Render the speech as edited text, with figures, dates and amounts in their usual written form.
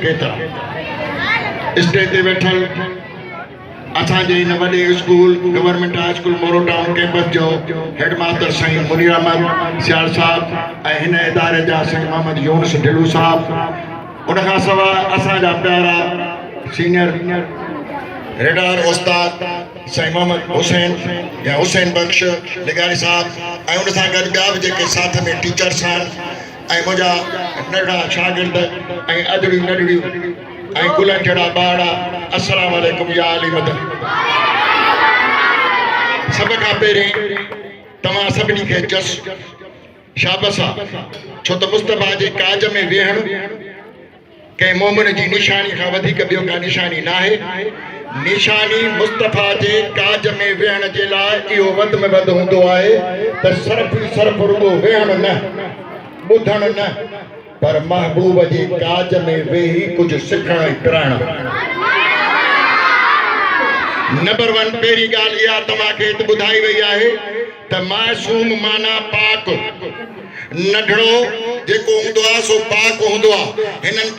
केतिरा स्टेज ते वेठल असांजे इन वॾे स्कूल गवर्नमेंट हाई स्कूल मोरो टाउन कैंपस जो हेडमास्टर साईं मुनीर अहमद सियाल साहब ऐं हिन इदारे जा साईं मोहम्मद यूनुस ढिलू साहब उनखां सवाइ असांजा प्यारा सीनियर रेडार उस्ताद साईं मोहम्मद हुसैन या हुसैन बख्श लिगारी साहब ऐं उन सां गॾु ॿिया बि जेके साथ में टीचर्स आहिनि ऐं मुंहिंजा नंढड़ा शागिर्द ऐं अजड़ियूं नंढड़ियूं ऐं गुलनि जहिड़ा ॿार अस्सलाम वालेकुम या अली मदद। सभ खां पहिरीं तव्हां सभिनी खे जस शाबस आहे छो त मुस्तफ़ा जे काज में वेहण कंहिं मोमिन जी निशानी खां वधीक ॿियो का निशानी नाहे। निशानी मुस्तफ़ा जे काज में वेहण जे लाइ इहो वधि में वधि हूंदो आहे त सिर्फ़ रुॻो वेहण न ॿुधण न पर महबूब जे काज में वेही कुझु सिखण ऐं पिराइण। नंबर 1 पहिरीं ॻाल्हि इहा तव्हांखे हिते ॿुधाई वई आहे त मासूम माना पाक। नंढड़ो जेको हूंदो आहे सो पाक हूंदो आहे। हिननि